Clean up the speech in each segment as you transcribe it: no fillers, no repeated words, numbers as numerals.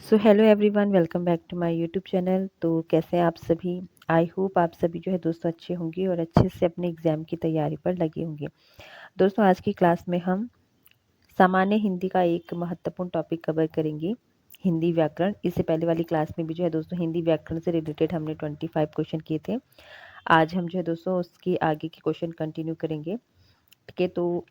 So hello everyone, welcome back to my YouTube channel. तो कैसे हैं आप सभी? आई होप आप सभी जो है दोस्तों अच्छे होंगे और अच्छे से अपने एग्ज़ाम की तैयारी पर लगे होंगे। दोस्तों आज की क्लास में हम सामान्य हिंदी का एक महत्वपूर्ण टॉपिक कवर करेंगे, हिंदी व्याकरण। इससे पहले वाली क्लास में भी जो है दोस्तों हिंदी व्याकरण से रिलेटेड हमने 25 क्वेश्चन किए थे। आज हम जो है दोस्तों उसके आगे के क्वेश्चन कंटिन्यू करेंगे। ठीक है, तो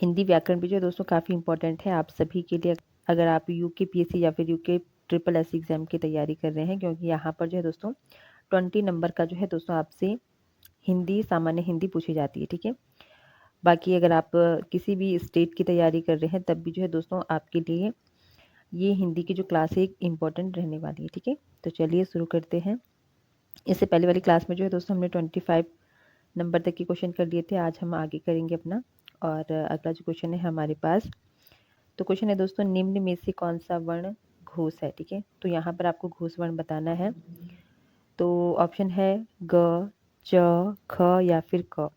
हिंदी व्याकरण भी जो है दोस्तों काफ़ी इंपॉर्टेंट है आप सभी के लिए, अगर आप यूके पीएससी या फिर यूके ट्रिपल एस एग्जाम की तैयारी कर रहे हैं, क्योंकि यहाँ पर जो है दोस्तों 20 नंबर का जो है दोस्तों आपसे हिंदी, सामान्य हिंदी पूछी जाती है। ठीक है, बाकी अगर आप किसी भी स्टेट की तैयारी कर रहे हैं तब भी जो है दोस्तों आपके लिए ये हिंदी की जो क्लास है एक इम्पॉर्टेंट रहने वाली है। ठीक है, तो चलिए शुरू करते हैं। इससे पहले वाली क्लास में जो है दोस्तों हमने 25 नंबर तक के क्वेश्चन कर लिए थे। आज हम आगे करेंगे अपना, और अगला जो क्वेश्चन है हमारे पास, तो क्वेश्चन है दोस्तों, निम्न में से कौन सा वर्ण घोष है? ठीक है, तो यहाँ पर आपको घोष वर्ण बताना है। तो ऑप्शन है ग, च, ख या फिर क।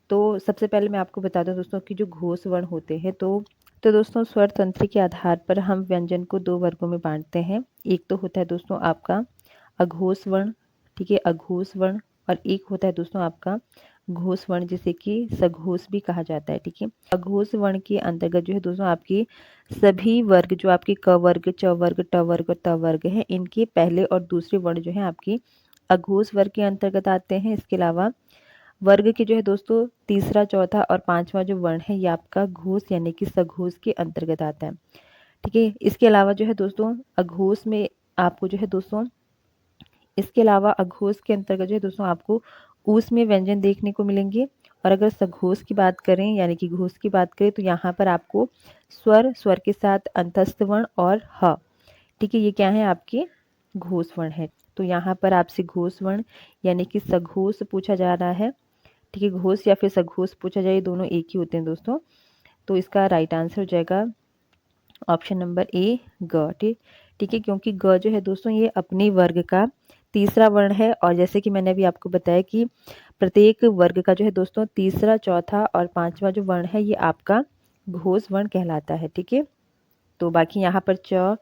तो सबसे पहले मैं आपको बता दूं दोस्तों कि जो घोष वर्ण होते हैं, तो दोस्तों स्वर तंत्र के आधार पर हम व्यंजन को दो वर्गों में बांटते हैं। एक तो होता है दोस्तों आपका अघोष वर्ण, ठीक है, अघोष वर्ण, और एक होता है दोस्तों आपका घोष वर्ण, जिसे कि सघोष भी कहा जाता है। ठीक है, अघोष वर्ण के अंतर्गत जो है दोस्तों आपके सभी वर्ग, जो आपके क वर्ग, च वर्ग, ट वर्ग और त वर्ग है, इनके पहले और दूसरे वर्ण जो है आपके अघोष वर्ग के अंतर्गत आते हैं। इसके अलावा वर्ग के जो है दोस्तों तीसरा, चौथा और पांचवा जो वर्ण है ये आपका घोष यानी कि सघोष के अंतर्गत आता है। ठीक है, इसके अलावा जो है दोस्तों अघोष में आपको जो है दोस्तों, इसके अलावा अघोष के अंतर्गत जो है दोस्तों आपको ऊस में व्यंजन देखने को मिलेंगे। और अगर सघोष की बात करें यानी कि घोष की बात करें तो यहाँ पर आपको स्वर, स्वर के साथ अंतस्थ वर्ण और ह, ठीक है, ये क्या है आपके घोष वर्ण है। तो यहाँ पर आपसे घोष वर्ण यानी कि सघोष पूछा जा रहा है। ठीक है, घोष या फिर सघोष पूछा जाए, दोनों एक ही होते हैं दोस्तों। तो इसका राइट आंसर हो जाएगा ऑप्शन नंबर ए, ग। ठीक है, क्योंकि ग जो है दोस्तों ये अपने वर्ग का तीसरा वर्ण है, और जैसे कि मैंने अभी आपको बताया कि प्रत्येक वर्ग का जो है दोस्तों तीसरा, चौथा और पांचवा जो वर्ण है ये आपका घोष वर्ण कहलाता है। ठीक है, तो बाकी यहाँ पर च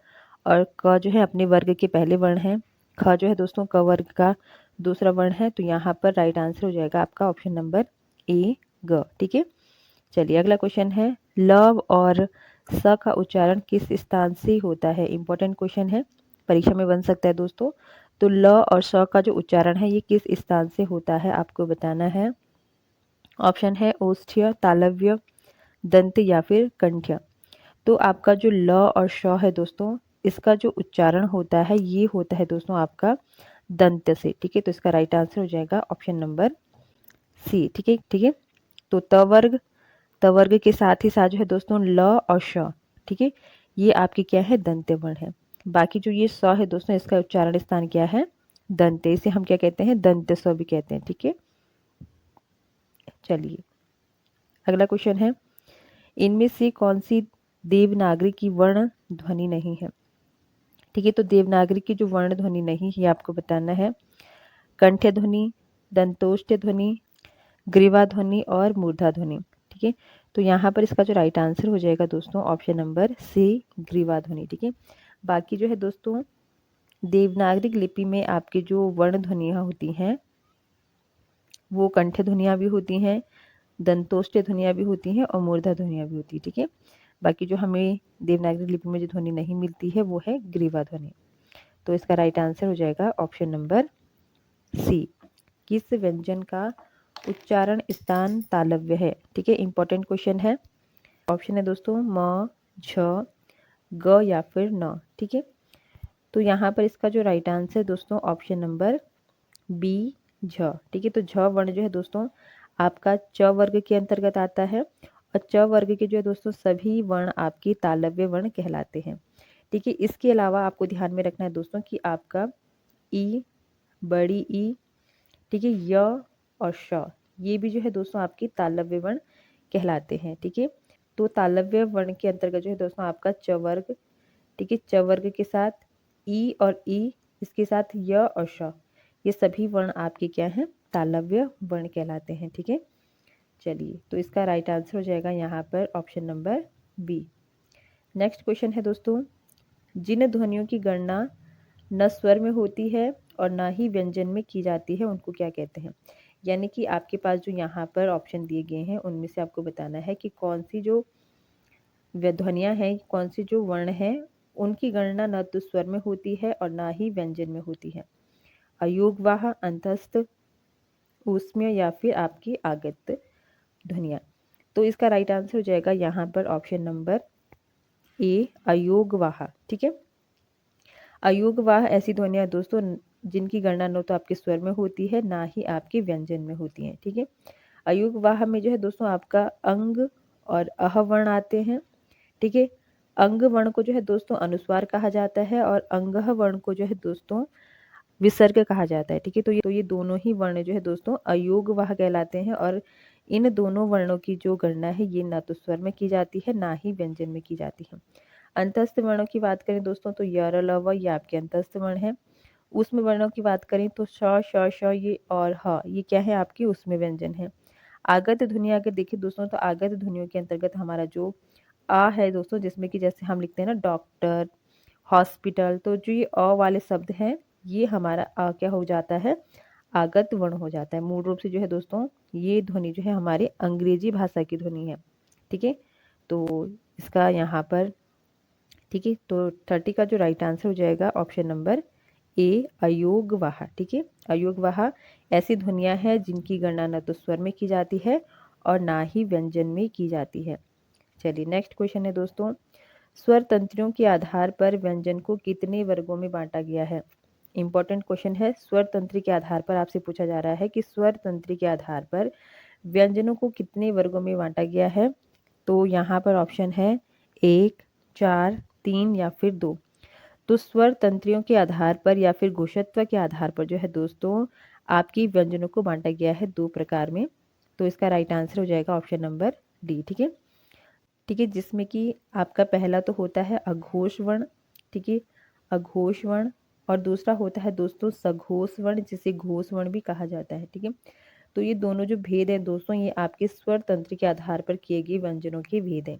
और क जो है अपने वर्ग के पहले वर्ण है, ख जो है दोस्तों क वर्ग का दूसरा वर्ण है। तो यहाँ पर राइट आंसर हो जाएगा आपका ऑप्शन नंबर ए, ग। ठीक है, चलिए अगला क्वेश्चन है, लव और स का उच्चारण किस स्थान से होता है? इंपॉर्टेंट क्वेश्चन है, परीक्षा में बन सकता है दोस्तों। तो ल और स का जो उच्चारण है ये किस स्थान से होता है आपको बताना है। ऑप्शन है ओष्ठ्य, तालव्य, दंत या फिर कंठ्य। तो आपका जो ल और श है दोस्तों, इसका जो उच्चारण होता है ये होता है दोस्तों आपका दंत से। ठीक है, तो इसका राइट आंसर हो जाएगा ऑप्शन नंबर सी। ठीक है, ठीक है, तो तवर्ग के साथ ही साथ जो है दोस्तों ल और श, ठीक है, ये आपके क्या है, दंत्य वर्ण है। बाकी जो ये स है दोस्तों, इसका उच्चारण स्थान क्या है, दंत्य, इसे हम क्या कहते हैं, दंत्य स भी कहते हैं। ठीक है, चलिए अगला क्वेश्चन है, इनमें से कौन सी देवनागरी की वर्ण ध्वनि नहीं है? ठीक है, तो देवनागरी की जो वर्ण ध्वनि नहीं है आपको बताना है, कंठ्य ध्वनि, दंतोष्ठ्य ध्वनि, ग्रीवा ध्वनि और मूर्धा ध्वनि। ठीक है, तो यहाँ पर इसका जो राइट आंसर हो जाएगा दोस्तों ऑप्शन नंबर सी, ग्रीवा ध्वनि। ठीक है, बाकी जो है दोस्तों देवनागरी लिपि में आपकी जो वर्ण ध्वनियाँ होती हैं वो कंठ्य ध्वनियाँ भी होती हैं, दंतोष्ठ्य ध्वनियाँ भी होती हैं और मूर्धा ध्वनियाँ भी होती है। ठीक है, बाकी जो हमें देवनागरी लिपि में जो ध्वनि नहीं मिलती है वो है ग्रीवा ध्वनि। तो इसका राइट आंसर हो जाएगा ऑप्शन नंबर सी। किस व्यंजन का उच्चारण स्थान तालव्य है? ठीक है, इंपॉर्टेंट क्वेश्चन है। ऑप्शन है दोस्तों म, झ, ग या फिर न। ठीक है, तो यहाँ पर इसका जो राइट आंसर है दोस्तों ऑप्शन नंबर बी, झ। ठीक है, तो झ वर्ण जो है दोस्तों आपका च वर्ग के अंतर्गत आता है, और च वर्ग के जो है दोस्तों सभी वर्ण आपके तालव्य वर्ण कहलाते हैं। ठीक है, इसके अलावा आपको ध्यान में रखना है दोस्तों कि आपका ई, बड़ी ई, ठीक है, य और श, ये भी जो है दोस्तों आपकी तालव्य वर्ण कहलाते हैं। ठीक है, तो तालव्य वर्ण के अंतर्गत जो है दोस्तों आपका च वर्ग, ठीक है, च वर्ग के साथ ई और ई, इसके साथ य और श, ये सभी वर्ण आपके क्या हैं, तालव्य वर्ण कहलाते हैं। ठीक है, चलिए तो इसका राइट आंसर हो जाएगा यहाँ पर option number B. Next question है दोस्तों, जिन ध्वनियों की गणना न स्वर में होती है और ना ही व्यंजन में की जाती है उनको क्या कहते हैं। यानी कि आपके पास जो यहाँ पर ऑप्शन दिए गए हैं उनमें से आपको बताना है कि कौन सी जो ध्वनियाँ हैं, कौन सी जो वर्ण हैं, उनकी गणना न तो स्वर में होती है और ना ही व्यंजन में होती है। अयोगवाह, अंतस्थ, ऊष्म्य या फिर आपकी आगत ध्वनियाँ। तो इसका राइट आंसर हो जाएगा यहाँ पर ऑप्शन नंबर ए, अयोगवाह। ठीक है, अयोगवाह ऐसी ध्वनियाँ दोस्तों जिनकी गणना न तो आपके स्वर में होती है ना ही आपके व्यंजन में होती है। ठीक है, अयोगवाह में जो है दोस्तों आपका अंग और अह वर्ण आते हैं। ठीक है, अंग वर्ण को जो है दोस्तों अनुस्वार कहा जाता है और अंगह वर्ण को जो है दोस्तों विसर्ग कहा जाता है। ठीक है, तो ये दोनों ही वर्ण जो है दोस्तों अयोगवाह कहलाते हैं और इन दोनों वर्णों की जो गणना है ये ना तो स्वर में की जाती है ना ही व्यंजन में की जाती है। अंतस्थ वर्णों की बात करें दोस्तों तो य, र, ल, व ये आपके अंतस्थ वर्ण है। उसमें वर्णों की बात करें तो श, श, श ये और ह ये क्या है आपकी उसमें व्यंजन है। आगत ध्वनियाँ अगर देखें दोस्तों तो आगत ध्वनियों के अंतर्गत हमारा जो आ है दोस्तों, जिसमें कि जैसे हम लिखते हैं ना डॉक्टर, हॉस्पिटल, तो जो ये अ वाले शब्द हैं ये हमारा आ क्या हो जाता है, आगत वर्ण हो जाता है। मूल रूप से जो है दोस्तों ये ध्वनि जो है हमारी अंग्रेजी भाषा की ध्वनि है। ठीक है, तो इसका यहाँ पर ठीक है, तो 30 का जो राइट आंसर हो जाएगा ऑप्शन नंबर ए, अयोगवाह। ठीक है, अयोगवाह ऐसी ध्वनियाँ हैं जिनकी गणना न तो स्वर में की जाती है और ना ही व्यंजन में की जाती है। चलिए नेक्स्ट क्वेश्चन है दोस्तों, स्वर तंत्रियों के आधार पर व्यंजन को कितने वर्गों में बांटा गया है। इंपॉर्टेंट क्वेश्चन है, स्वर तंत्र के आधार पर आपसे पूछा जा रहा है कि स्वर तंत्र के आधार पर व्यंजनों को कितने वर्गों में बांटा गया है। तो यहाँ पर ऑप्शन है 1, 4, 3 या फिर 2। तो स्वर तंत्रियों के आधार पर या फिर घोषत्व के आधार पर जो है दोस्तों आपकी व्यंजनों को बांटा गया है 2 प्रकार में। तो इसका राइट आंसर हो जाएगा ऑप्शन नंबर डी। ठीक है, ठीक है, जिसमें कि आपका पहला तो होता है अघोष वर्ण। ठीक है, अघोष वर्ण, और दूसरा होता है दोस्तों सघोष वर्ण, जिसे घोष वर्ण भी कहा जाता है। ठीक है, तो ये दोनों जो भेद है दोस्तों ये आपके स्वर तंत्र के आधार पर किए गए व्यंजनों के भेद हैं।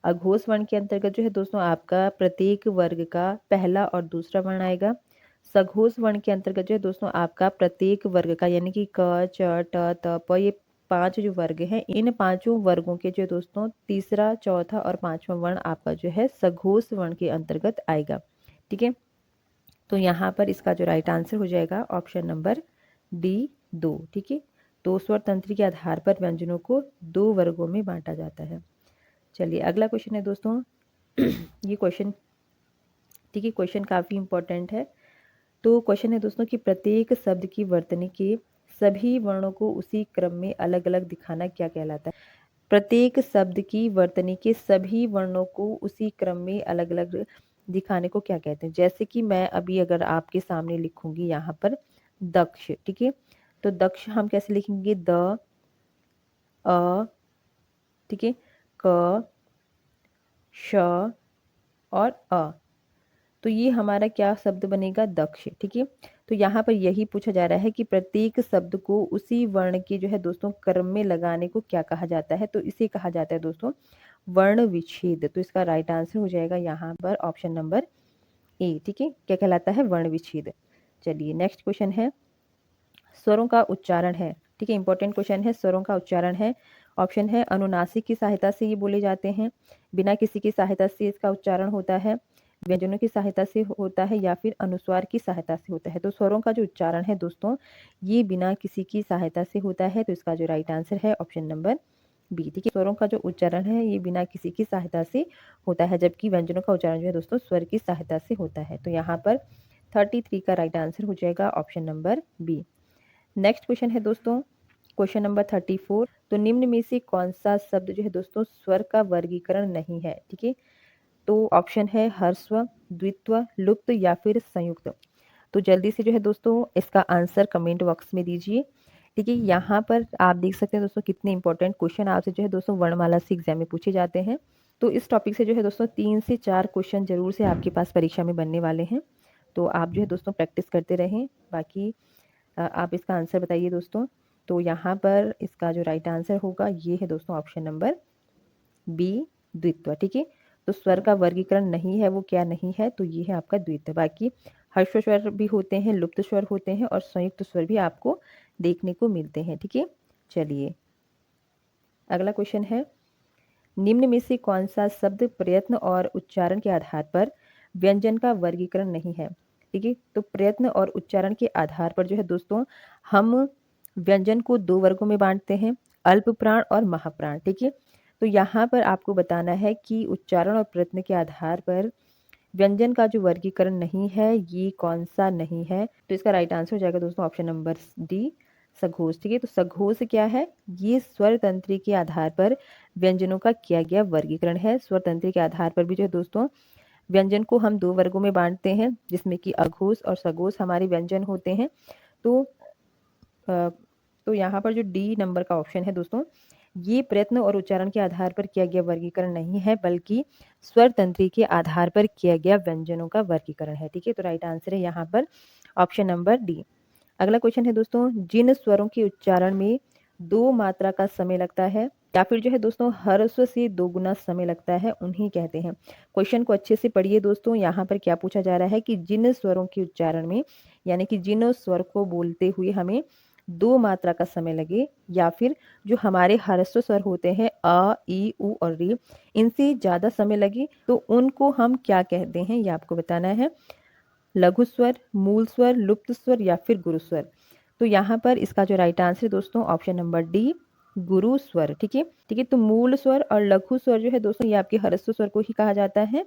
अघोष वर्ण के अंतर्गत जो है दोस्तों आपका प्रत्येक वर्ग का पहला और दूसरा वर्ण आएगा। सघोष वर्ण के अंतर्गत जो है दोस्तों आपका प्रत्येक वर्ग का यानी कि क, च, ट, त, प ये 5 जो वर्ग हैं इन पांचों वर्गों के जो दोस्तों तीसरा, चौथा और पांचवा वर्ण आपका जो है सघोष वर्ण के अंतर्गत आएगा। ठीक है, तो यहाँ पर इसका जो राइट आंसर हो जाएगा ऑप्शन नंबर डी, 2। ठीक है, तो स्वर तंत्र के आधार पर व्यंजनों को 2 वर्गों में बांटा जाता है। चलिए अगला क्वेश्चन है दोस्तों ये क्वेश्चन ठीक है, क्वेश्चन काफ़ी इंपॉर्टेंट है। तो क्वेश्चन है दोस्तों कि प्रत्येक शब्द की वर्तनी के सभी वर्णों को उसी क्रम में अलग अलग दिखाना क्या कहलाता है। प्रत्येक शब्द की वर्तनी के सभी वर्णों को उसी क्रम में अलग अलग दिखाने को क्या कहते हैं। जैसे कि मैं अभी अगर आपके सामने लिखूंगी यहाँ पर दक्ष। ठीक है, तो दक्ष हम कैसे लिखेंगे, द, अ, ठीक है, क, श और अ, तो ये हमारा क्या शब्द बनेगा, दक्ष। ठीक है, तो यहाँ पर यही पूछा जा रहा है कि प्रत्येक शब्द को उसी वर्ण के जो है दोस्तों क्रम में लगाने को क्या कहा जाता है। तो इसे कहा जाता है दोस्तों वर्ण विच्छेद। तो इसका राइट आंसर हो जाएगा यहाँ पर ऑप्शन नंबर ए। ठीक है, क्या कहलाता है, वर्ण विच्छेद। चलिए नेक्स्ट क्वेश्चन है, स्वरों का उच्चारण है। ठीक है, इंपॉर्टेंट क्वेश्चन है, स्वरों का उच्चारण है। ऑप्शन है अनुनासिक की सहायता से ये बोले जाते हैं, बिना किसी की सहायता से इसका उच्चारण होता है, व्यंजनों की सहायता से होता है या फिर अनुस्वार की सहायता से होता है। तो स्वरों का जो उच्चारण है दोस्तों ये बिना किसी की सहायता से होता है। तो इसका जो राइट आंसर है ऑप्शन नंबर बी। ठीक है, स्वरों का जो उच्चारण है ये बिना किसी की सहायता से होता है, जबकि व्यंजनों का उच्चारण जो है दोस्तों स्वर की सहायता से होता है। तो यहाँ पर 33 का राइट आंसर हो जाएगा option number B. Next question है दोस्तों क्वेश्चन नंबर 34। तो निम्न में से कौन सा शब्द जो है दोस्तों स्वर का वर्गीकरण नहीं है। ठीक है, तो ऑप्शन है हर्स्व, द्वित्व, लुप्त या फिर संयुक्त। तो जल्दी से जो है दोस्तों इसका आंसर कमेंट बॉक्स में दीजिए। ठीक है, यहाँ पर आप देख सकते हैं दोस्तों कितने इंपॉर्टेंट क्वेश्चन आपसे जो है दोस्तों वर्णमाला से एग्जाम में पूछे जाते हैं। तो इस टॉपिक से जो है दोस्तों 3 से 4 क्वेश्चन जरूर से आपके पास परीक्षा में बनने वाले हैं। तो आप जो है दोस्तों प्रैक्टिस करते रहें। बाकी आप इसका आंसर बताइए दोस्तों। तो यहाँ पर इसका जो राइट आंसर होगा ये है दोस्तों ऑप्शन नंबर बी, द्वित्व। ठीक है, तो स्वर का वर्गीकरण नहीं है, वो क्या नहीं है, तो ये है आपका द्वित। बाकी ह्रस्व स्वर भी होते हैं, लुप्त स्वर होते हैं और संयुक्त स्वर भी आपको देखने को मिलते हैं। ठीक है, चलिए अगला क्वेश्चन है, निम्न में से कौन सा शब्द प्रयत्न और उच्चारण के आधार पर व्यंजन का वर्गीकरण नहीं है। ठीक है, तो प्रयत्न और उच्चारण के आधार पर जो है दोस्तों हम व्यंजन को दो वर्गों में बांटते हैं, अल्प प्राण और महाप्राण। ठीक है, तो यहाँ पर आपको बताना है कि उच्चारण और प्रयत्न के आधार पर व्यंजन का जो वर्गीकरण नहीं है ये कौन सा नहीं है। तो इसका राइट आंसर हो जाएगा दोस्तों ऑप्शन नंबर डी, सघोष। ठीक है, तो सघोष क्या है, ये स्वर तंत्री के आधार पर व्यंजनों का किया गया वर्गीकरण है। स्वर तंत्री के आधार पर भी जो है दोस्तों व्यंजन को हम दो वर्गों में बांटते हैं, जिसमें कि अघोष और सघोष हमारे व्यंजन होते हैं। तो यहाँ पर जो डी नंबर का ऑप्शन है दोस्तों, ये प्रयत्न और उच्चारण के आधार पर किया गया वर्गीकरण नहीं है, बल्कि स्वर तंत्री के आधार पर किया गया व्यंजनों का वर्गीकरण है। ठीक है, तो राइट आंसर है यहाँ पर ऑप्शन नंबर डी। अगला क्वेश्चन है दोस्तों, जिन स्वरों के उच्चारण में दो मात्रा का समय लगता है या फिर जो है दोस्तों ह्रस्व से दो गुना समय लगता है, उन्हीं कहते हैं। क्वेश्चन को अच्छे से पढ़िए दोस्तों, यहाँ पर क्या पूछा जा रहा है कि जिन स्वरों के उच्चारण में, यानी कि जिन स्वर को बोलते हुए हमें दो मात्रा का समय लगे या फिर जो हमारे ह्रस्व स्वर होते हैं अ, ई, उ और री, इनसे ज्यादा समय लगे तो उनको हम क्या कहते हैं, ये आपको बताना है। लघु स्वर, मूल स्वर, लुप्त स्वर या फिर गुरु स्वर। तो यहाँ पर इसका जो राइट आंसर है दोस्तों ऑप्शन नंबर डी, गुरु स्वर। ठीक है, ठीक है, तो मूल स्वर और लघु स्वर जो है दोस्तों ये आपके ह्रस्व स्वर को ही कहा जाता है।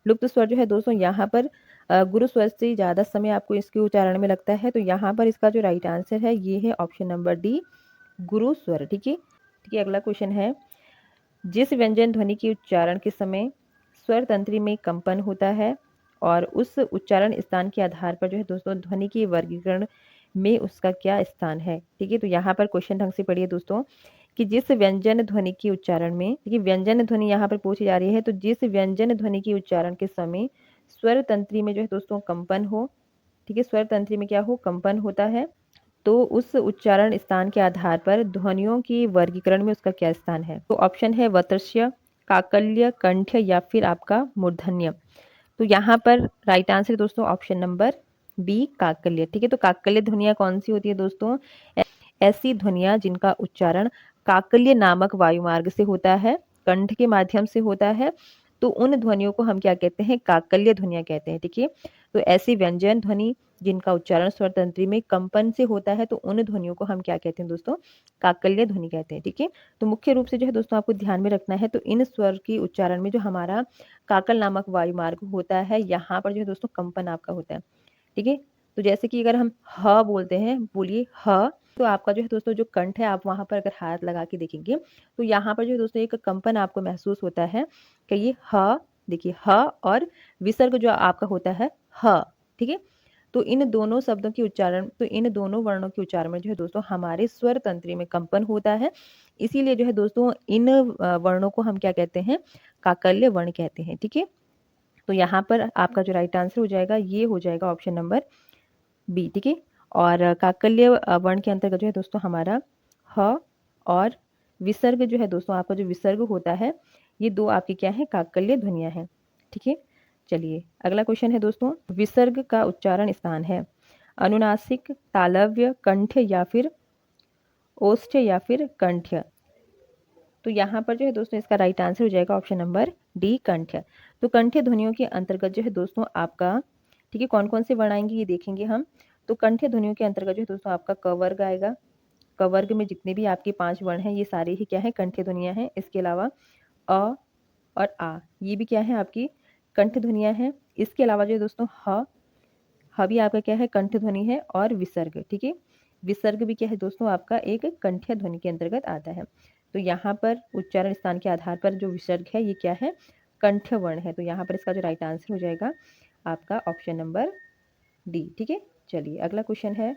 लुप्त स्वर जो है दोस्तों यहाँ पर गुरु स्वर से ज्यादा समय आपको इसके उच्चारण में लगता है। तो यहाँ पर इसका जो राइट आंसर है ये है ऑप्शन नंबर डी, गुरु स्वर। ठीक है, ठीक है, अगला क्वेश्चन है, जिस व्यंजन ध्वनि के उच्चारण के समय स्वर तंत्री में कंपन होता है और उस उच्चारण स्थान के आधार पर जो है दोस्तों ध्वनि के वर्गीकरण में उसका क्या स्थान है। ठीक है, तो यहाँ पर क्वेश्चन ढंग से पढ़िए दोस्तों कि जिस व्यंजन ध्वनि के उच्चारण में, देखिए व्यंजन ध्वनि यहाँ पर पूछी जा रही है, तो जिस व्यंजन ध्वनि के उच्चारण के समय स्वर तंत्री में जो है दोस्तों कंपन हो, ठीक है, स्वर तंत्री में क्या हो, कंपन होता है, तो उस उच्चारण स्थान के आधार पर ध्वनियों के वर्गीकरण में उसका क्या स्थान है। तो ऑप्शन है वत्रस्य, काकल्य, कंठ्य या फिर आपका मूर्धन्य। तो यहाँ पर राइट आंसर दोस्तों ऑप्शन नंबर बी, काकल्य। ठीक है, तो काकल्य ध्वनियाँ कौन सी होती है दोस्तों, ऐसी ध्वनियाँ जिनका उच्चारण काकल्य नामक वायुमार्ग से होता है, कंठ के माध्यम से होता है, तो उन ध्वनियों को हम क्या कहते हैं, काकल्य ध्वनियाँ कहते हैं। ठीक है, तो ऐसी व्यंजन ध्वनि जिनका उच्चारण स्वर तंत्री में कंपन से होता है, तो उन ध्वनियों को हम क्या कहते हैं दोस्तों, काकल्य ध्वनि कहते हैं। ठीक है, तो मुख्य रूप से जो है दोस्तों आपको ध्यान में रखना है, तो इन स्वर के उच्चारण में जो हमारा काकल नामक वायुमार्ग होता है, यहाँ पर जो है दोस्तों कंपन आपका होता है। ठीक है, तो जैसे कि अगर हम ह बोलते हैं, बोलिए ह, तो आपका जो है दोस्तों जो कंठ है, आप वहां पर अगर हाथ लगा के देखेंगे तो यहाँ पर जो है दोस्तों एक कंपन आपको महसूस होता है कि ये ह, देखिए ह, और विसर्ग जो आपका होता है ह। ठीक है, तो इन दोनों शब्दों की उच्चारण, तो इन दोनों वर्णों के उच्चारण में जो है दोस्तों हमारे स्वर तंत्री में कंपन होता है, इसीलिए जो है दोस्तों इन वर्णों को हम क्या कहते हैं, काकल्य वर्ण कहते हैं। ठीक है, तो यहाँ पर आपका जो राइट आंसर हो जाएगा ये हो जाएगा ऑप्शन नंबर बी। ठीक है, और काकल्य वर्ण के अंतर्गत जो है दोस्तों हमारा ह और विसर्ग जो है दोस्तों, आपका जो विसर्ग होता है, ये दो आपकी क्या है, काकल्य ध्वनियां हैं। ठीक है, चलिए अगला क्वेश्चन है दोस्तों, विसर्ग का उच्चारण स्थान है अनुनासिक, तालव्य, कंठ्य या फिर ओष्ठ्य या फिर कंठ्य। तो यहाँ पर जो है दोस्तों इसका राइट आंसर हो जाएगा ऑप्शन नंबर डी, कंठ्य। तो कंठ्य ध्वनियों के अंतर्गत जो है दोस्तों आपका, ठीक है, कौन कौन से वर्ण आएंगे ये देखेंगे हम। तो कंठ्य ध्वनियों के अंतर्गत जो है दोस्तों आपका क वर्ग आएगा। क वर्ग में जितने भी आपके 5 वर्ण हैं ये सारे ही क्या है, कंठ्य ध्वनियां हैं। इसके अलावा अ और आ, ये भी क्या है, आपकी कंठ ध्वनियां हैं। इसके अलावा जो है दोस्तों ह भी आपका क्या है, कंठ ध्वनि है, और विसर्ग। ठीक है, विसर्ग भी क्या है दोस्तों आपका एक कंठ्य ध्वनि के अंतर्गत आता है। तो यहाँ पर उच्चारण स्थान के आधार पर जो विसर्ग है ये क्या है, कंठ्य वर्ण है। तो यहाँ पर इसका जो राइट आंसर हो जाएगा आपका ऑप्शन नंबर डी। ठीक है, चलिए अगला क्वेश्चन है।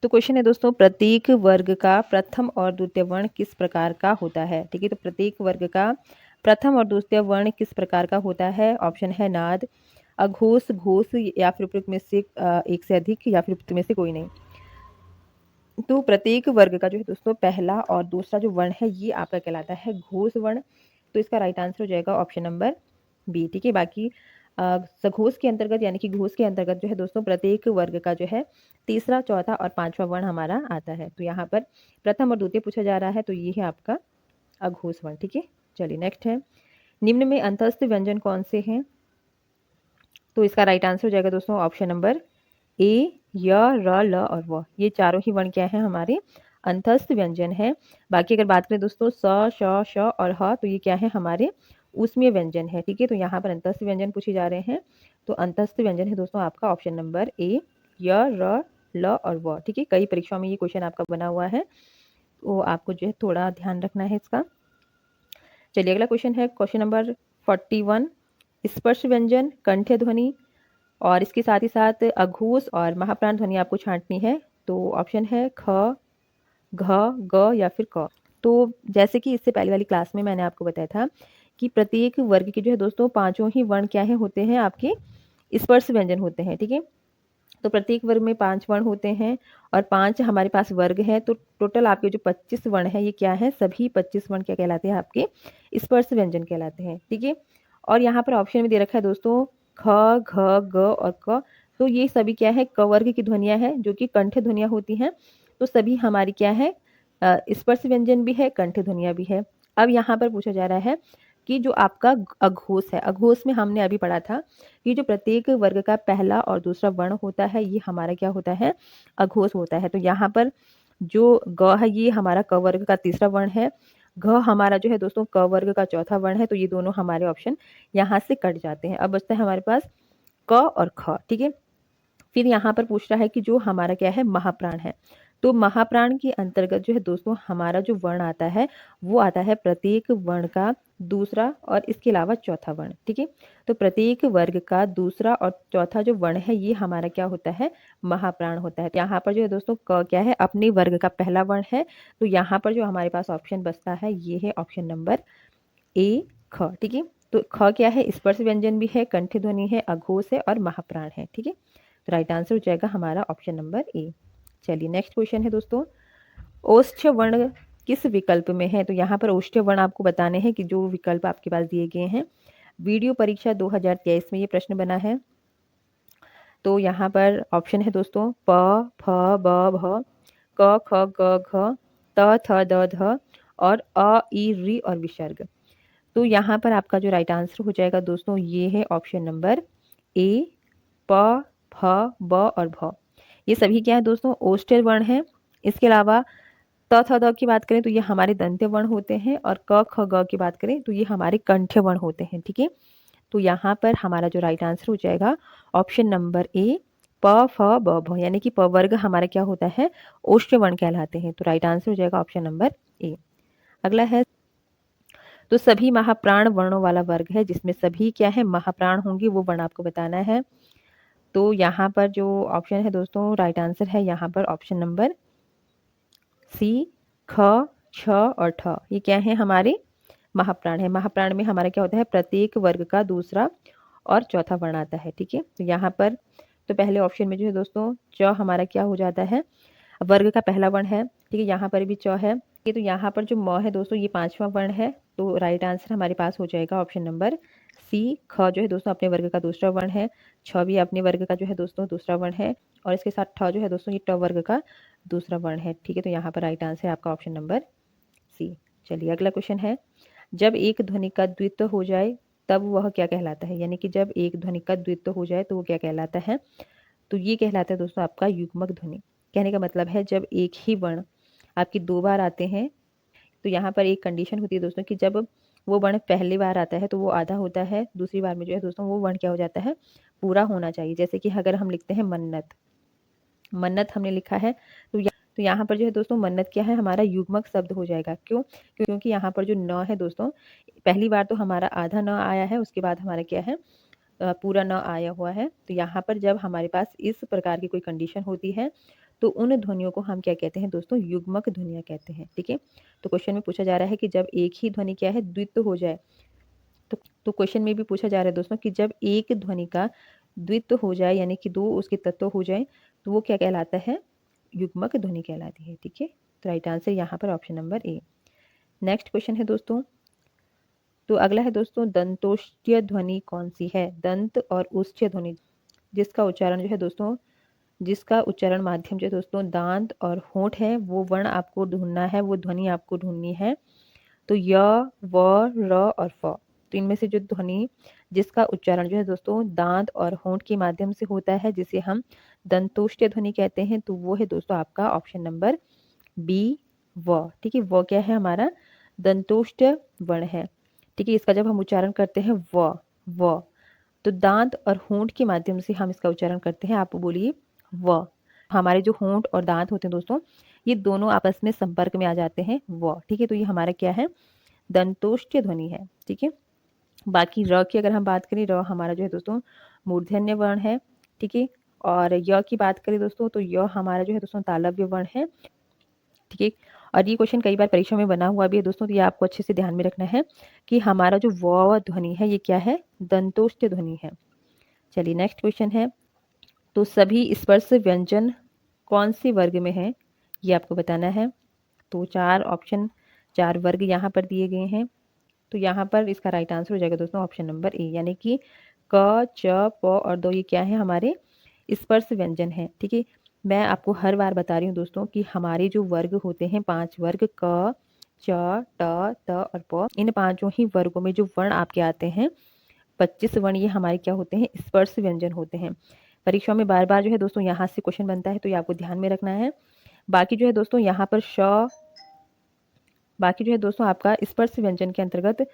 तो क्वेश्चन है दोस्तों, प्रत्येक वर्ग का प्रथम और द्वितीय वर्ण किस प्रकार का होता है। ठीक है, तो प्रत्येक वर्ग का प्रथम और द्वितीय वर्ण किस प्रकार का होता है। ऑप्शन है नाद, अघोष, घोष या फिर उपयुक्त में से एक से अधिक या फिर उपयुक्त में से कोई नहीं। तो प्रत्येक वर्ग का जो है दोस्तों पहला और दूसरा जो वर्ण है ये आपका कहलाता है घोष वर्ण। तो इसका राइट आंसर हो जाएगा ऑप्शन नंबर बी, ठीक है। बाकी सघोष के अंतर्गत यानी कि घोष के अंतर्गत जो है दोस्तों प्रत्येक वर्ग का जो है तीसरा, चौथा और पांचवा वर्ण हमारा आता है। तो यहाँ पर प्रथम और द्वितीय पूछा जा रहा है, तो ये है आपका अघोष वर्ण, ठीक है। चलिए नेक्स्ट है, निम्न में अंतस्थ व्यंजन कौन से हैं? तो इसका राइट आंसर हो जाएगा दोस्तों ऑप्शन नंबर ए, य, र, ल और व। ये चारों ही वर्ण क्या है? हमारे अंतस्थ व्यंजन है। बाकी अगर बात करें दोस्तों स, श, श और ह, तो ये क्या है? हमारे ऊष्मीय व्यंजन है, ठीक है। तो यहाँ पर अंतस्थ व्यंजन पूछे जा रहे हैं, तो अंतस्थ व्यंजन है दोस्तों आपका ऑप्शन नंबर ए, य, र, ल और व, ठीक है। कई परीक्षाओं में ये क्वेश्चन आपका बना हुआ है, तो आपको जो है थोड़ा ध्यान रखना है इसका। चलिए अगला क्वेश्चन है क्वेश्चन नंबर 41, स्पर्श व्यंजन, कंठ्य ध्वनि और इसके साथ ही साथ अघोष और महाप्राण ध्वनि आपको छांटनी है। तो ऑप्शन है ख, घ, ग या फिर क। तो जैसे कि इससे पहले वाली क्लास में मैंने आपको बताया था कि प्रत्येक वर्ग के जो है दोस्तों पांचों ही वर्ण क्या है होते हैं? आपके स्पर्श व्यंजन होते हैं, ठीक है। तो प्रत्येक वर्ग में 5 वर्ण होते हैं और 5 हमारे पास वर्ग हैं, तो टोटल आपके जो 25 वर्ण हैं ये क्या है? सभी 25 वर्ण क्या कहलाते हैं? आपके स्पर्श व्यंजन कहलाते हैं, ठीक है। और यहाँ पर ऑप्शन में दे रखा है दोस्तों ख, घ, ग और क। तो ये सभी क्या है? क वर्ग की ध्वनियाँ हैं जो कि कंठ ध्वनियाँ होती हैं। तो सभी हमारी क्या है? स्पर्श व्यंजन भी है, कंठ ध्वनियाँ भी है। अब यहाँ पर पूछा जा रहा है कि जो आपका अघोष है, अघोष में हमने अभी पढ़ा था कि जो प्रत्येक वर्ग का पहला और दूसरा वर्ण होता है ये हमारा क्या होता है? अघोष होता है। तो यहाँ पर जो ग है ये हमारा क वर्ग का तीसरा वर्ण है, घ हमारा जो है दोस्तों क वर्ग का चौथा वर्ण है। तो ये दोनों हमारे ऑप्शन यहाँ से कट जाते हैं। अब बचता है हमारे पास क और ख, ठीक है। फिर यहाँ पर पूछ रहा है कि जो हमारा क्या है? महाप्राण है। तो महाप्राण के अंतर्गत जो है दोस्तों हमारा जो वर्ण आता है वो आता है प्रत्येक वर्ण का दूसरा और इसके अलावा चौथा वर्ण, ठीक है। तो प्रत्येक वर्ग का दूसरा और चौथा जो वर्ण है ये हमारा क्या होता है? महाप्राण होता है। तो यहाँ पर जो है दोस्तों क क्या है? अपने वर्ग का पहला वर्ण है। तो यहाँ पर जो हमारे पास ऑप्शन बचता है ये है ऑप्शन नंबर ए, ख, ठीक है। तो ख क्या है? स्पर्श व्यंजन भी है, कंठ ध्वनि है, अघोष है और महाप्राण है, ठीक है। तो राइट आंसर हो जाएगा हमारा ऑप्शन नंबर ए। चलिए नेक्स्ट क्वेश्चन है दोस्तों, ओष्ठ वर्ण किस विकल्प में है? तो यहाँ पर ओष्ठ वर्ण आपको बताने हैं कि जो विकल्प आपके पास दिए गए हैं। वीडियो परीक्षा 2023 में ये प्रश्न बना है। तो यहाँ पर ऑप्शन है दोस्तों प, फ, ब, भ, क, ख, ग, घ, त, थ, द, ध और अ, ई, री और विसर्ग। तो यहाँ पर आपका जो राइट आंसर हो जाएगा दोस्तों ये है ऑप्शन नंबर ए, प, फ, ब और भ। ये सभी क्या है दोस्तों? ओष्ठ वर्ण है। इसके अलावा त, थ, द की बात करें तो ये हमारे दंत्य वर्ण होते हैं और क, ख, ग की बात करें तो ये हमारे कंठ्य वर्ण होते हैं, ठीक है। तो यहाँ पर हमारा जो राइट आंसर हो जाएगा ऑप्शन नंबर ए, प, फ, ब, भ, यानी कि प वर्ग हमारा क्या होता है? ओष्ठ वर्ण कहलाते हैं। तो राइट आंसर हो जाएगा ऑप्शन नंबर ए। अगला है, तो सभी महाप्राण वर्णों वाला वर्ग है जिसमें सभी क्या है? महाप्राण होंगे, वो वर्ण आपको बताना है। तो यहाँ पर जो ऑप्शन है दोस्तों राइट आंसर है यहाँ पर ऑप्शन नंबर सी, ख, छ और ठ। ये क्या है? हमारे महाप्राण है। महाप्राण में हमारा क्या होता है? प्रत्येक वर्ग का दूसरा और चौथा वर्ण आता है, ठीक है। तो यहाँ पर तो पहले ऑप्शन में जो है दोस्तों च हमारा क्या हो जाता है? वर्ग का पहला वर्ण है, ठीक है। यहाँ पर भी च है, तो यहाँ पर जो म है दोस्तों ये पांचवा वर्ण है। तो राइट आंसर हमारे पास हो जाएगा ऑप्शन नंबर सी, ख जो है दोस्तों अपने वर्ग का दूसरा वर्ण है, छ भी अपने वर्ग का जो है दोस्तों दूसरा वर्ण है और इसके साथ ठ जो है दोस्तों ये ट वर्ग का दूसरा वर्ण है, ठीक है। तो यहाँ पर राइट आंसर है आपका ऑप्शन नंबर सी। चलिए अगला क्वेश्चन है, जब एक ध्वनि का द्वित्व हो जाए तब वह क्या कहलाता है? यानी कि जब एक ध्वनि का द्वित्व हो जाए तो वो क्या कहलाता है? तो ये कहलाता है दोस्तों आपका युग्मक ध्वनि। कहने का मतलब है जब एक ही वर्ण आपकी दो बार आते हैं, तो यहाँ पर एक कंडीशन होती है दोस्तों कि जब वो वर्ण पहली बार आता है तो वो आधा होता है, दूसरी बार में जो है दोस्तों वो वर्ण क्या हो जाता है? पूरा होना चाहिए। जैसे कि अगर हम लिखते हैं मन्नत, मन्नत हमने लिखा है तो यहाँ पर जो है दोस्तों मन्नत क्या है? हमारा युग्मक शब्द हो जाएगा। क्यों? क्योंकि यहाँ पर जो न है दोस्तों पहली बार तो हमारा आधा न आया है, उसके बाद हमारा क्या है? पूरा न आया हुआ है। तो यहाँ पर जब हमारे पास इस प्रकार की कोई कंडीशन होती है तो उन ध्वनियों को हम क्या कहते हैं दोस्तों? युग्मक ध्वनियाँ कहते हैं, ठीक है। तो क्वेश्चन में पूछा जा रहा है कि जब एक ही ध्वनि क्या है? द्वित्व हो जाए। तो क्वेश्चन में भी पूछा जा रहा है दोस्तों कि जब एक ध्वनि का द्वित्व हो जाए यानी कि दो उसके तत्व हो जाए तो वो क्या कहलाता है? युग्मक ध्वनि कहलाती है, ठीक है। तो राइट आंसर यहाँ पर option number A. Next question है दोस्तों, तो अगला है दोस्तों, दंतोष्ठ्य ध्वनि कौन सी है? दंत और ओष्ठ्य ध्वनि, जिसका उच्चारण जो है दोस्तों, जिसका उच्चारण माध्यम जो है दोस्तों दांत और होंठ है, वो वर्ण आपको ढूंढना है, वो ध्वनि आपको ढूंढनी है। तो य, व, र और फ, तो इनमें से जो ध्वनि जिसका उच्चारण जो है दोस्तों दांत और होंठ के माध्यम से होता है, जिसे हम दंतोष्ठ्य ध्वनि कहते हैं, तो वो है दोस्तों आपका ऑप्शन नंबर बी, व। ठीक है, व क्या है? हमारा दंतोष्ठ्य वर्ण है। ठीक है, इसका जब हम उच्चारण करते हैं व, तो दांत और होंठ के माध्यम से हम इसका उच्चारण करते हैं। आप बोलिए व। हमारे जो होंठ और दांत होते हैं दोस्तों, ये दोनों आपस में संपर्क में आ जाते हैं व। ठीक है, तो ये हमारा क्या है? दंतोष्ठ्य ध्वनि है। ठीक है, बाकी र की अगर हम बात करें, र हमारा जो है दोस्तों मूर्धन्य वर्ण है। ठीक है, और य की बात करें दोस्तों, तो य हमारा जो है दोस्तों तालव्य वर्ण है। ठीक है, और ये क्वेश्चन कई बार परीक्षा में बना हुआ भी है दोस्तों, तो ये आपको अच्छे से ध्यान में रखना है कि हमारा जो व ध्वनि है, ये क्या है? दंतोष्ठ्य ध्वनि है। चलिए नेक्स्ट क्वेश्चन है, तो सभी स्पर्श व्यंजन कौन से वर्ग में है? ये आपको बताना है। तो 4 ऑप्शन, 4 वर्ग यहाँ पर दिए गए हैं। तो यहाँ पर इसका राइट आंसर हो जाएगा दोस्तों ऑप्शन नंबर ए, यानी कि क, च, प और दो, ये क्या है? हमारे स्पर्श व्यंजन है। ठीक है, मैं आपको हर बार बता रही हूँ दोस्तों कि हमारे जो वर्ग होते हैं, 5 वर्ग, क, च, ट, त और प, इन पांचों ही वर्गों में जो वर्ण आपके आते हैं, 25 वर्ण, ये हमारे क्या होते हैं? स्पर्श व्यंजन होते हैं। परीक्षा में बार बार जो है दोस्तों यहाँ से क्वेश्चन बनता है, तो ये आपको ध्यान में रखना है। बाकी जो है दोस्तों यहाँ पर बाकी जो है दोस्तों आपका स्पर्श व्यंजन के अंतर्गत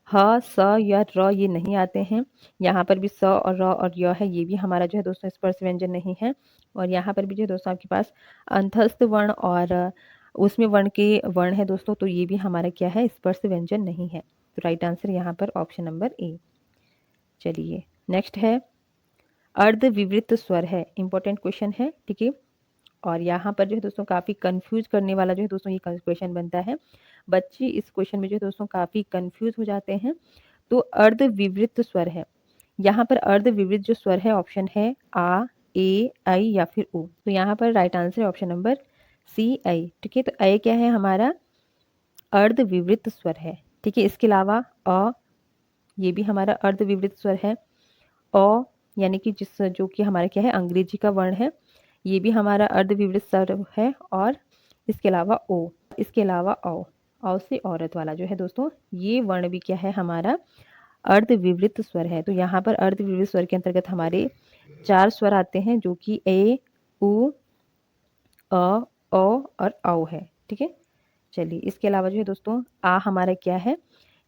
ह, स या र ये नहीं आते हैं। यहाँ पर भी स और र और य है, ये भी हमारा जो है दोस्तों स्पर्श व्यंजन नहीं है। और यहाँ पर भी जो है दोस्तों आपके पास अंतस्थ वर्ण और उसमें वर्ण के वर्ण है दोस्तों, तो ये भी हमारा क्या है? स्पर्श व्यंजन नहीं है। तो राइट आंसर यहाँ पर ऑप्शन नंबर ए। चलिए नेक्स्ट है, अर्ध विवृत स्वर है, इंपॉर्टेंट क्वेश्चन है। ठीक है, और यहाँ पर जो है दोस्तों काफ़ी कंफ्यूज करने वाला जो है दोस्तों ये क्वेश्चन बनता है। बच्चे इस क्वेश्चन में जो है दोस्तों काफ़ी कंफ्यूज हो जाते हैं। तो अर्ध विवृत स्वर है, यहाँ पर अर्ध विवृत जो स्वर है, ऑप्शन है आ, ए, आई या फिर ओ। तो यहाँ पर राइट आंसर है ऑप्शन नंबर सी, आई। ठीक है, तो आई क्या है? हमारा अर्ध विवृत स्वर है। ठीक है, इसके अलावा अ, ये भी हमारा अर्ध विवृत स्वर है। अ यानी कि जिस जो कि हमारा क्या है? अंग्रेजी का वर्ण है, ये भी हमारा अर्ध विवृत स्वर है। और इसके अलावा ओ, इसके अलावा औ से औरत वाला जो है दोस्तों, ये वर्ण भी क्या है? हमारा अर्ध विवृत स्वर है। तो यहाँ पर अर्ध विवृत स्वर के अंतर्गत हमारे 4 स्वर आते हैं, जो कि ए, उ, अ, औ और औ है। ठीक है, चलिए इसके अलावा जो है दोस्तों आ हमारा क्या है?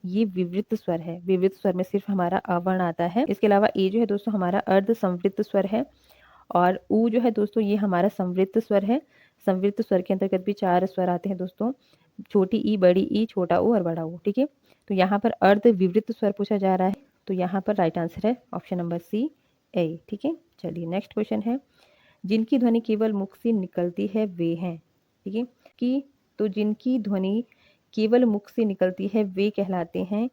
ये विवृत स्वर है। विवृत स्वर में सिर्फ हमारा अ वर्ण आता है। इसके अलावा ए जो है दोस्तों हमारा अर्ध संवृत स्वर है। और उ जो है दोस्तों ये हमारा संवृत स्वर है। संवृत स्वर के अंतर्गत भी 4 स्वर आते हैं दोस्तों, छोटी ई, बड़ी ई, छोटा ऊ और बड़ा ऊ। ठीक है, तो यहाँ पर अर्ध विवृत स्वर पूछा जा रहा है, तो यहाँ पर राइट आंसर है ऑप्शन नंबर सी, ए। ठीक है, चलिए नेक्स्ट क्वेश्चन है, जिनकी ध्वनि केवल मुख से निकलती है वे हैं। ठीक है, कि तो जिनकी ध्वनि केवल मुख से निकलती है वे कहलाते हैं।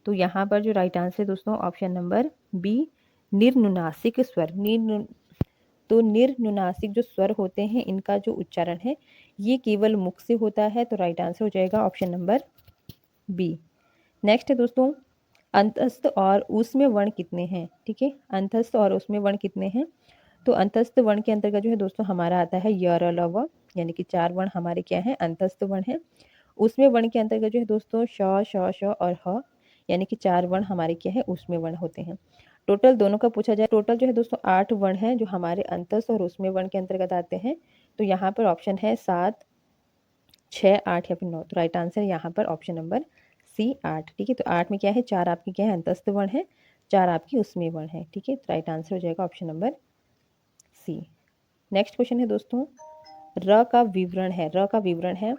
तो यहाँ पर जो राइट आंसर है दोस्तों ऑप्शन नंबर बी, निर्नुनासिक स्वर। तो निर्नुनासिक जो स्वर होते हैं, इनका जो उच्चारण है ये केवल मुख से होता है। तो राइट आंसर हो जाएगा ऑप्शन नंबर बी। नेक्स्ट है दोस्तों, अंतस्थ और ऊष्म वर्ण कितने हैं? ठीक है, अंतस्थ और ऊष्म वर्ण कितने हैं? तो अंतस्थ वर्ण के अंतर्गत जो है दोस्तों हमारा आता है य, र, ल, व, यानी कि 4 वर्ण हमारे क्या है? अंतस्थ वर्ण है। उसमें वर्ण के अंतर्गत जो है दोस्तों श, श और ह, यानी कि 4 वर्ण हमारे क्या है? उसमें वर्ण होते हैं। टोटल दोनों का पूछा जाए, टोटल जो है दोस्तों 8 वर्ण हैं जो हमारे अंतस्थ और उसमें वर्ण के अंतर्गत आते हैं। तो यहाँ पर ऑप्शन है 7, 6, 8 या फिर 9। तो राइट आंसर यहाँ पर ऑप्शन नंबर सी, 8। ठीक है, तो 8 में क्या है? 4 आपकी क्या है? अंतस्थ वर्ण है, 4 आपकी उसमें वर्ण है। ठीक है, तो राइट आंसर हो जाएगा option number C. Next question है दोस्तों, र का विवरण है, र का विवरण है,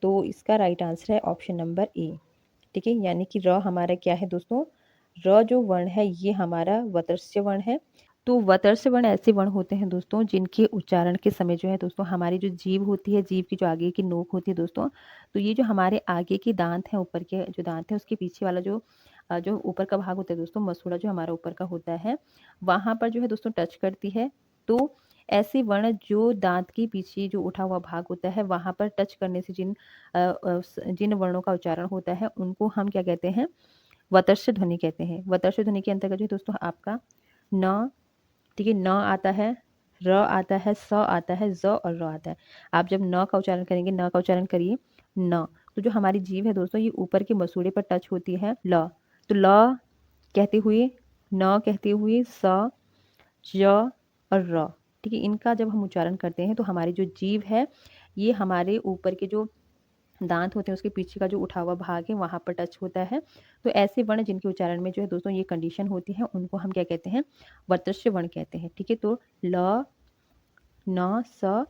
तो इसका राइट आंसर है ऑप्शन नंबर ए। ठीक है, यानी कि र हमारा क्या है दोस्तों? र जो वर्ण है ये हमारा वतस्य वर्ण है। तो वतस्य वर्ण ऐसे वर्ण होते हैं दोस्तों जिनके उच्चारण के समय जो है दोस्तों हमारी जो जीभ होती है, जीभ की जो आगे की नोक होती है दोस्तों, तो ये जो हमारे आगे के दांत हैं, ऊपर के जो दांत हैं, उसके पीछे वाला जो ऊपर का भाग होता है दोस्तों, मसूड़ा जो हमारा ऊपर का होता है, वहाँ पर जो है दोस्तों टच करती है। तो ऐसे वर्ण जो दांत के पीछे जो उठा हुआ भाग होता है, वहाँ पर टच करने से जिन वर्णों का उच्चारण होता है, उनको हम क्या कहते हैं? वतस्य ध्वनि कहते हैं। वतस्य ध्वनि के अंतर्गत जो है दोस्तों आपका न, ठीक है, न आता है, र आता है, स आता है, ज और र आता है। आप जब न का उच्चारण करेंगे, न का उच्चारण करिए न, तो जो हमारी जीभ है दोस्तों ये ऊपर के मसूड़े पर टच होती है ल, तो ल कहते हुए, न कहते हुए, स, ज और र, ठीक है, इनका जब हम उच्चारण करते हैं तो हमारी जो जीभ है ये हमारे ऊपर के जो दांत होते हैं उसके पीछे का जो उठा हुआ भाग है वहाँ पर टच होता है। तो ऐसे वर्ण जिनके उच्चारण में जो है दोस्तों ये कंडीशन होती है उनको हम क्या कहते हैं, वर्तस्य वर्ण कहते हैं। ठीक है, तो ल, न, स,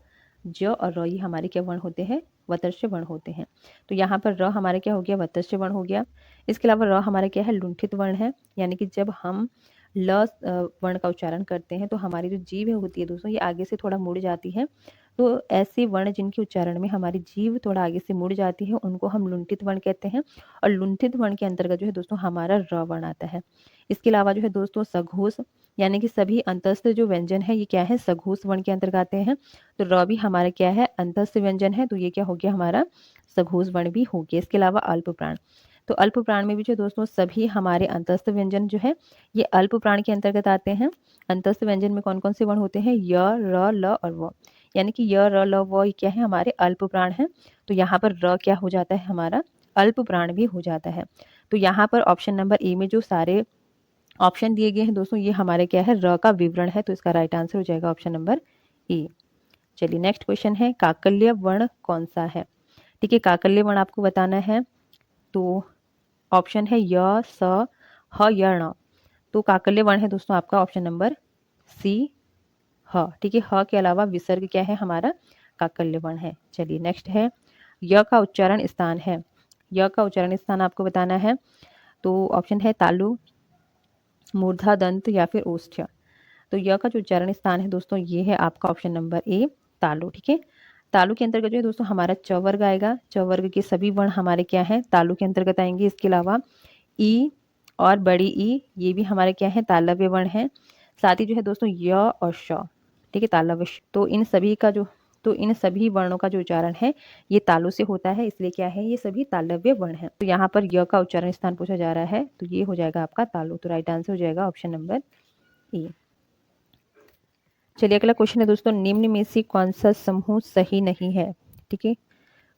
ज और र ये हमारे क्या वर्ण होते हैं, वतस्य वर्ण होते हैं। तो यहाँ पर र हमारा क्या हो गया, वतस्य वर्ण हो गया। इसके अलावा र हमारा क्या है, लुंठित वर्ण है, यानी कि जब हम ल वर्ण का उच्चारण करते हैं तो हमारी जो जीभ होती है दोस्तों ये आगे से थोड़ा मुड़ जाती है। तो ऐसे वर्ण जिनके उच्चारण में हमारी जीभ थोड़ा आगे से मुड़ जाती है उनको हम लुंठित वर्ण कहते हैं। और लुंठित वर्ण के अंतर्गत जो है दोस्तों हमारा र वर्ण आता है। इसके अलावा जो है दोस्तों सघोष, यानी कि सभी अंतस्थ जो व्यंजन है ये क्या है, सघोष वर्ण के अंतर्गत आते हैं। तो र भी हमारा क्या है, अंतस्थ व्यंजन है, तो ये क्या हो गया हमारा, सघोष वर्ण भी हो गया। इसके अलावा अल्प प्राण, तो अल्प प्राण में भी जो दोस्तों सभी हमारे अंतस्थ व्यंजन जो है ये अल्प प्राण के अंतर्गत आते हैं। अंतस्थ व्यंजन में कौन कौन से वर्ण होते हैं, य, र, ल और व, यानी कि य, र, ल, व क्या है, हमारे अल्प प्राण है। तो यहाँ पर र क्या हो जाता है, हमारा अल्प प्राण भी हो जाता है। तो यहाँ पर ऑप्शन नंबर ए में जो सारे ऑप्शन दिए गए हैं दोस्तों ये हमारे क्या है, र का विवरण है। तो इसका राइट आंसर हो जाएगा ऑप्शन नंबर ए। चलिए नेक्स्ट क्वेश्चन है, काकल्य वर्ण कौन सा है। ठीक है, काकल्य वर्ण आपको बताना है। तो ऑप्शन है य, स, ह, य, ण। तो काकल्य वर्ण है दोस्तों आपका ऑप्शन नंबर सी, ह। ठीक है, ह के अलावा विसर्ग क्या है, हमारा काकल्य वर्ण है। चलिए नेक्स्ट है, य का उच्चारण स्थान है। य का उच्चारण स्थान आपको बताना है। तो ऑप्शन है तालु, मूर्धा दंत या फिर ओष्ठ्य। तो य का जो उच्चारण स्थान है दोस्तों ये है आपका ऑप्शन नंबर ए, तालु। ठीक है, तालु के अंतर्गत जो है दोस्तों हमारा च वर्ग आएगा। च वर्ग के सभी वर्ण हमारे क्या हैं, तालु के अंतर्गत आएंगे। इसके अलावा ई और बड़ी ई ये भी हमारे क्या है, तालव्य वर्ण है। साथ ही जो है दोस्तों य और श, ठीक है, तालव्य। तो इन सभी का जो, तो इन सभी वर्णों का जो उच्चारण है ये तालु से होता है, इसलिए क्या है, ये सभी तालव्य वर्ण है। तो यहाँ पर य का उच्चारण स्थान पूछा जा रहा है तो ये हो जाएगा आपका तालु। तो राइट आंसर हो जाएगा ऑप्शन नंबर ए। चलिए अगला क्वेश्चन है दोस्तों, निम्न में से कौन सा समूह सही नहीं है। ठीक है,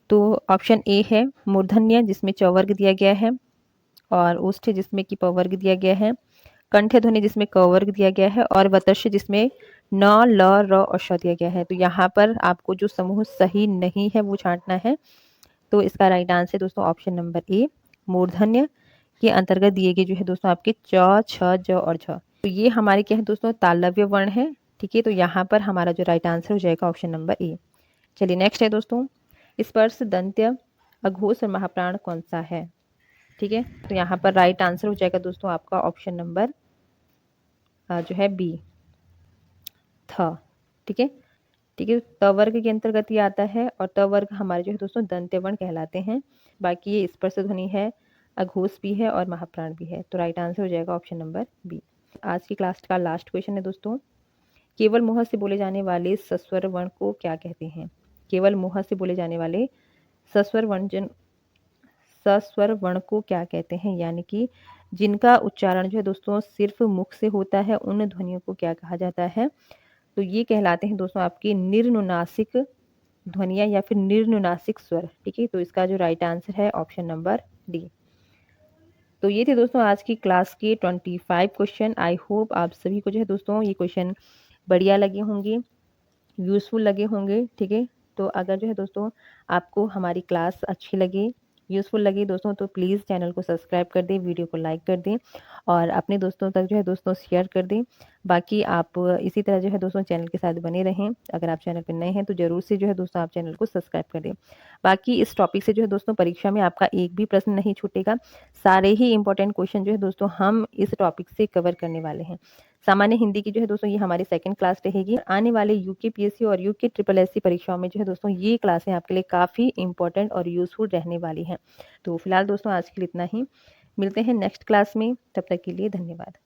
तो ऑप्शन ए है मूर्धन्य जिसमें च वर्ग दिया गया है, और ओष्ठ जिसमें कि प वर्ग दिया गया है, कंठ ध्वनि जिसमें क वर्ग दिया गया है, और वतस्य जिसमें न, ल, र और श दिया गया है। तो यहाँ पर आपको जो समूह सही नहीं है वो छांटना है। तो इसका राइट आंसर दोस्तों ऑप्शन नंबर ए, मूर्धन्य के अंतर्गत दिए गए जो है दोस्तों आपके च, छ, ज और झ। तो ये हमारे क्या है दोस्तों, तालव्य वर्ण है। ठीक है, तो यहाँ पर हमारा जो राइट आंसर हो जाएगा ऑप्शन नंबर ए। चलिए नेक्स्ट है दोस्तों, स्पर्श दंत्य अघोष और महाप्राण कौन सा है। ठीक है, तो यहाँ पर राइट आंसर हो जाएगा दोस्तों आपका ऑप्शन नंबर जो है बी, थ। ठीक है, ठीक है, त वर्ग के अंतर्गत ये आता है, और त वर्ग हमारे जो है दोस्तों दंत्य वर्ण कहलाते हैं। बाकी ये स्पर्श ध्वनि है, अघोष भी है और महाप्राण भी है। तो राइट आंसर हो जाएगा ऑप्शन नंबर बी। आज की क्लास का लास्ट क्वेश्चन है दोस्तों, केवल मुंह से बोले जाने वाले सस्वर वर्ण को क्या कहते हैं। केवल मुंह से बोले जाने वाले सस्वर व्यंजन, सस्वर वर्ण को क्या कहते हैं, यानी कि जिनका उच्चारण जो है दोस्तों सिर्फ मुख से होता है उन ध्वनियों को क्या कहा जाता है। तो ये कहलाते हैं दोस्तों आपकी निर्नुनासिक ध्वनियाँ या फिर निर्नुनासिक स्वर। ठीक है, तो इसका जो राइट आंसर है ऑप्शन नंबर डी। तो ये थे दोस्तों आज की क्लास के 25 क्वेश्चन। आई होप आप सभी को जो है दोस्तों ये क्वेश्चन बढ़िया लगे होंगे, यूज़फुल लगे होंगे। ठीक है, तो अगर जो है दोस्तों आपको हमारी क्लास अच्छी लगे, यूज़फुल लगे दोस्तों, तो प्लीज़ चैनल को सब्सक्राइब कर दें, वीडियो को लाइक कर दें और अपने दोस्तों तक जो है दोस्तों शेयर कर दें। बाकी आप इसी तरह जो है दोस्तों चैनल के साथ बने रहें। अगर आप चैनल पर नए हैं तो ज़रूर से जो है दोस्तों आप चैनल को सब्सक्राइब कर दें। बाकी इस टॉपिक से जो है दोस्तों परीक्षा में आपका एक भी प्रश्न नहीं छूटेगा। सारे ही इंपॉर्टेंट क्वेश्चन जो है दोस्तों हम इस टॉपिक से कवर करने वाले हैं। सामान्य हिंदी की जो है दोस्तों ये हमारी सेकंड क्लास रहेगी। आने वाले यूके पीएससी और यूके ट्रिपल एससी परीक्षाओं में जो है दोस्तों ये क्लासें आपके लिए काफ़ी इंपॉर्टेंट और यूजफुल रहने वाली हैं। तो फिलहाल दोस्तों आज के लिए इतना ही, मिलते हैं नेक्स्ट क्लास में, तब तक के लिए धन्यवाद।